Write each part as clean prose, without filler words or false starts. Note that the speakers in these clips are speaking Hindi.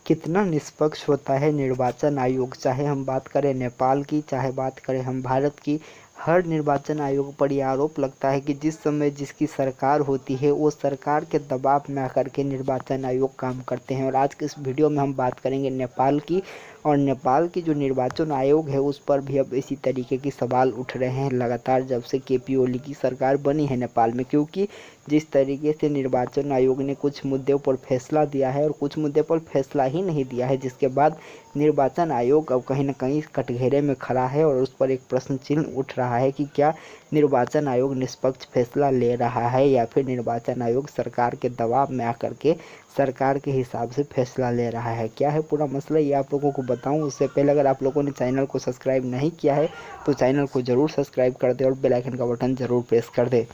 कितना निष्पक्ष होता है निर्वाचन आयोग। चाहे हम बात करें नेपाल की, चाहे बात करें हम भारत की, हर निर्वाचन आयोग पर यह आरोप लगता है कि जिस समय जिसकी सरकार होती है वो सरकार के दबाव में आकर के निर्वाचन आयोग काम करते हैं। और आज के इस वीडियो में हम बात करेंगे नेपाल की, और नेपाल की जो निर्वाचन आयोग है उस पर भी अब इसी तरीके के सवाल उठ रहे हैं लगातार जब से केपी ओली की सरकार बनी है नेपाल में। क्योंकि जिस तरीके से निर्वाचन आयोग ने कुछ मुद्दों पर फैसला दिया है और कुछ मुद्दे पर फैसला ही नहीं दिया है, जिसके बाद निर्वाचन आयोग अब कहीं ना कहीं कटघरे में खड़ा है और उस पर एक प्रश्न चिन्ह उठ रहा है कि क्या निर्वाचन आयोग निष्पक्ष फैसला ले रहा है या फिर निर्वाचन आयोग सरकार के दबाव में आकर के सरकार के हिसाब से फैसला ले रहा है। क्या है पूरा मसला ये आप लोगों को बताऊं उससे पहले अगर आप लोगों ने चैनल को सब्सक्राइब नहीं किया है तो चैनल को ज़रूर सब्सक्राइब कर दे और बेल आइकन का बटन ज़रूर प्रेस कर दे।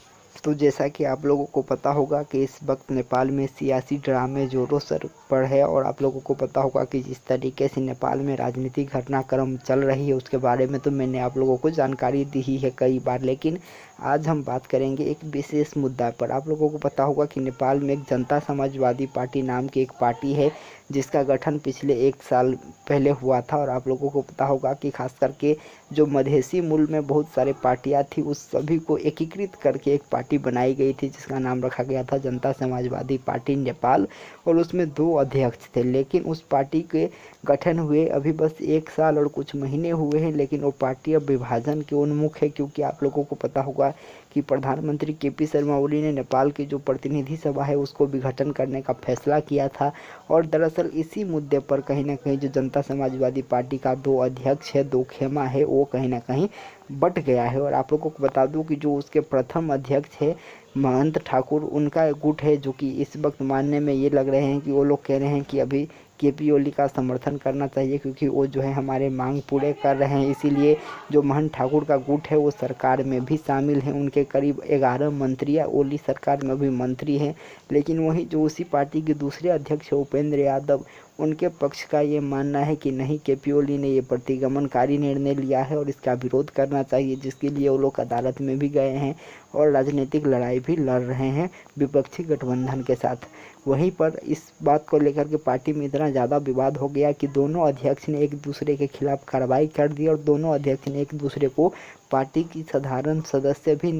तो जैसा कि आप लोगों को पता होगा कि इस वक्त नेपाल में सियासी ड्रामे जोरों शोर पर है, और आप लोगों को पता होगा कि जिस तरीके से नेपाल में राजनीतिक घटनाक्रम चल रही है उसके बारे में तो मैंने आप लोगों को जानकारी दी ही है कई बार। लेकिन आज हम बात करेंगे एक विशेष मुद्दा पर। आप लोगों को पता होगा कि नेपाल में एक जनता समाजवादी पार्टी नाम की एक पार्टी है जिसका गठन पिछले 1 साल पहले हुआ था। और आप लोगों को पता होगा कि खास करके जो मधेसी मूल में बहुत सारे पार्टियां थी उस सभी को एकीकृत करके एक पार्टी बनाई गई थी जिसका नाम रखा गया था जनता समाजवादी पार्टी नेपाल, और उसमें 2 अध्यक्ष थे। लेकिन उस पार्टी के गठन हुए अभी बस 1 साल और कुछ महीने हुए हैं, लेकिन वो पार्टी अब विभाजन के उन्मुख है। क्योंकि आप लोगों को पता होगा कि प्रधानमंत्री केपी शर्मा ओली ने नेपाल की जो प्रतिनिधि सभा है उसको विघटन करने का फैसला किया था। और दरअसल इसी मुद्दे पर कहीं ना कहीं जो जनता समाजवादी पार्टी का 2 अध्यक्ष है, 2 खेमा है, वो कहीं ना कहीं बट गया है। और आप लोगों को बता दूं कि जो उसके प्रथम अध्यक्ष है महंत ठाकुर, उनका गुट है जो कि इस वक्त मानने में ये लग रहे हैं कि वो लोग कह रहे हैं कि अभी केपी ओली का समर्थन करना चाहिए क्योंकि वो जो है हमारे मांग पूरे कर रहे हैं। इसीलिए जो महंत ठाकुर का गुट है वो सरकार में भी शामिल है। उनके करीब 11 मंत्रियाँ ओली सरकार में भी मंत्री हैं। लेकिन वहीं जो उसी पार्टी के दूसरे अध्यक्ष है उपेंद्र यादव, उनके पक्ष का ये मानना है कि नहीं, केपी ओली ने ये प्रतिगमनकारी निर्णय लिया है और इसका विरोध करना चाहिए, जिसके लिए वो लोग अदालत में भी गए हैं और राजनीतिक लड़ाई भी लड़ रहे हैं विपक्षी गठबंधन के साथ। वहीं पर इस बात को लेकर के पार्टी में इतना ज़्यादा विवाद हो गया कि दोनों अध्यक्ष ने एक दूसरे के खिलाफ कार्रवाई कर दी और दोनों अध्यक्ष ने एक दूसरे को पार्टी की साधारण सदस्य भी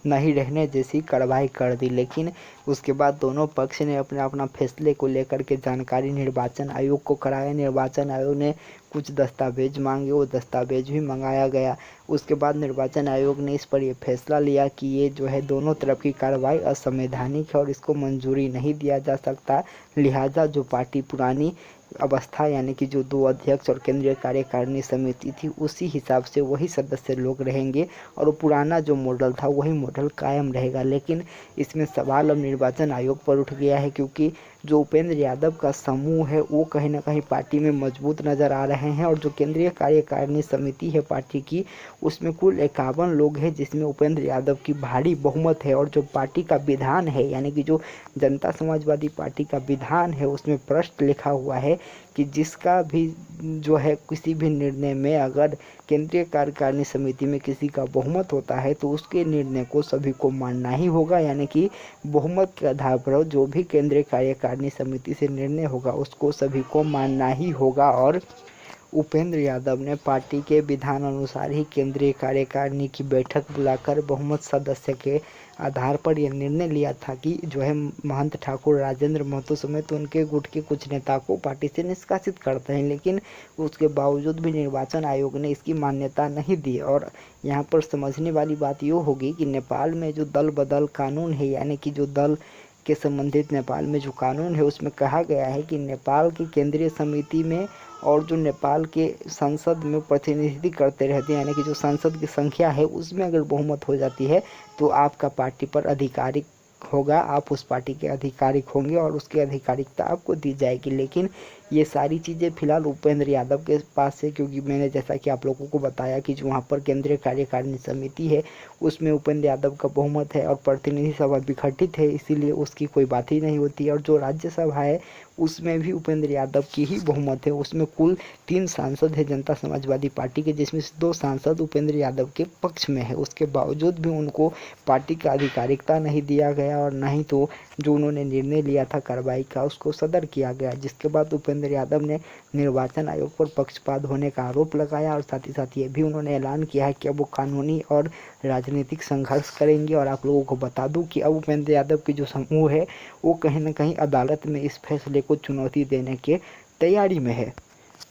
नहीं रहने जैसी कार्रवाई कर दी। लेकिन उसके बाद दोनों पक्ष ने अपने अपना फैसले को लेकर के जानकारी निर्वाचन आयोग को कराया। निर्वाचन आयोग ने कुछ दस्तावेज मांगे, वो दस्तावेज भी मंगाया गया। उसके बाद निर्वाचन आयोग ने इस पर यह फैसला लिया कि ये जो है दोनों तरफ की कार्रवाई असंवैधानिक है और इसको मंजूरी नहीं दिया जा सकता। लिहाजा जो पार्टी पुरानी अवस्था यानी कि जो 2 अध्यक्ष और केंद्रीय कार्यकारिणी समिति थी उसी हिसाब से वही सदस्य लोग रहेंगे और वो पुराना जो मॉडल था वही मॉडल कायम रहेगा। लेकिन इसमें सवाल अब निर्वाचन आयोग पर उठ गया है क्योंकि जो उपेंद्र यादव का समूह है वो कहीं ना कहीं पार्टी में मजबूत नज़र आ रहे हैं और जो केंद्रीय कार्यकारिणी समिति है पार्टी की उसमें कुल 51 लोग हैं जिसमें उपेंद्र यादव की भारी बहुमत है। और जो पार्टी का विधान है यानी कि जो जनता समाजवादी पार्टी का विधान है उसमें प्रश्न लिखा हुआ है कि जिसका भी जो है किसी भी निर्णय में अगर केंद्रीय कार्यकारिणी समिति में किसी का बहुमत होता है तो उसके निर्णय को सभी को मानना ही होगा। यानी कि बहुमत के आधार पर जो भी केंद्रीय कार्यकारिणी समिति से निर्णय होगा उसको सभी को मानना ही होगा। और उपेंद्र यादव ने पार्टी के विधान अनुसार ही केंद्रीय कार्यकारिणी की बैठक बुलाकर बहुमत सदस्य के आधार पर यह निर्णय लिया था कि जो है महंत ठाकुर राजेंद्र महतो समेत उनके गुट के कुछ नेता को पार्टी से निष्कासित करते हैं। लेकिन उसके बावजूद भी निर्वाचन आयोग ने इसकी मान्यता नहीं दी। और यहाँ पर समझने वाली बात ये होगी कि नेपाल में जो दल बदल कानून है यानी कि जो दल के संबंधित नेपाल में जो कानून है उसमें कहा गया है कि नेपाल की केंद्रीय समिति में और जो नेपाल के संसद में प्रतिनिधि करते रहते हैं यानी कि जो संसद की संख्या है उसमें अगर बहुमत हो जाती है तो आपका पार्टी पर आधिकारिक होगा, आप उस पार्टी के आधिकारिक होंगे और उसकी आधिकारिकता आपको दी जाएगी। लेकिन ये सारी चीज़ें फिलहाल उपेंद्र यादव के पास है, क्योंकि मैंने जैसा कि आप लोगों को बताया कि जो वहाँ पर केंद्रीय कार्यकारिणी समिति है उसमें उपेंद्र यादव का बहुमत है और प्रतिनिधि सभा विघटित है, इसीलिए उसकी कोई बात ही नहीं होती है। और जो राज्यसभा है उसमें भी उपेंद्र यादव की ही बहुमत है, उसमें कुल 3 सांसद है जनता समाजवादी पार्टी के, जिसमें से 2 सांसद उपेंद्र यादव के पक्ष में है। उसके बावजूद भी उनको पार्टी का आधिकारिकता नहीं दिया गया और न ही तो जो उन्होंने निर्णय लिया था कार्रवाई का उसको सदर किया गया, जिसके बाद उपेंद्र यादव ने निर्वाचन आयोग पर पक्षपात होने का आरोप लगाया और साथ ही साथ ये भी उन्होंने ऐलान किया है कि अब वो कानूनी और राजनीतिक संघर्ष करेंगे। और आप लोगों को बता दूं कि अब उपेंद्र यादव की जो समूह है वो कहीं ना कहीं अदालत में इस फैसले को चुनौती देने के तैयारी में है।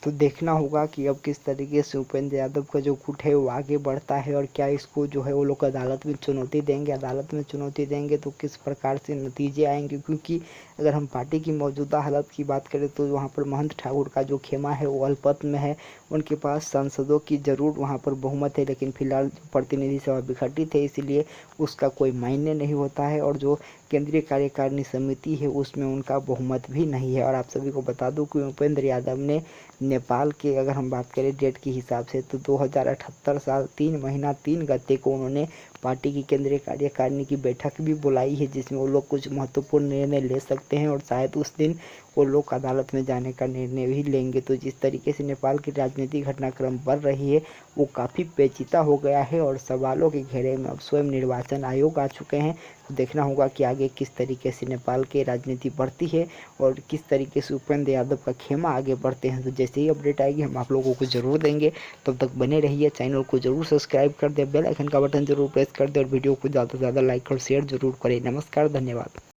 तो देखना होगा कि अब किस तरीके से उपेंद्र यादव का जो गुट है वो आगे बढ़ता है और क्या इसको जो है वो लोग अदालत में चुनौती देंगे। अदालत में चुनौती देंगे तो किस प्रकार से नतीजे आएंगे, क्योंकि अगर हम पार्टी की मौजूदा हालत की बात करें तो वहाँ पर महंत ठाकुर का जो खेमा है वो अल्पमत में है। उनके पास सांसदों की ज़रूर वहाँ पर बहुमत है, लेकिन फिलहाल प्रतिनिधि सभा विघटित है, इसीलिए उसका कोई मायने नहीं होता है। और जो केंद्रीय कार्यकारिणी समिति है उसमें उनका बहुमत भी नहीं है। और आप सभी को बता दूं कि उपेंद्र यादव ने नेपाल के, अगर हम बात करें डेट के हिसाब से, तो 2078 साल 3 महीना 3 गते को उन्होंने पार्टी की केंद्रीय कार्यकारिणी की बैठक भी बुलाई है, जिसमें वो लोग कुछ महत्वपूर्ण निर्णय ले सकते हैं और शायद उस दिन वो लोग अदालत में जाने का निर्णय भी लेंगे। तो जिस तरीके से नेपाल की राजनीतिक घटनाक्रम बढ़ रही है वो काफ़ी पेचीदा हो गया है और सवालों के घेरे में अब स्वयं निर्वाचन आयोग आ चुके हैं। तो देखना होगा कि आगे किस तरीके से नेपाल की राजनीति बढ़ती है और किस तरीके से उपेंद्र यादव का खेमा आगे बढ़ते हैं। तो जैसे ही अपडेट आएगी हम आप लोगों को ज़रूर देंगे, तब तक बने रहिए। चैनल को जरूर सब्सक्राइब कर दे, बेल आइकन का बटन जरूर प्रेस कर दे और वीडियो को ज़्यादा से ज़्यादा लाइक और शेयर जरूर करें। नमस्कार, धन्यवाद।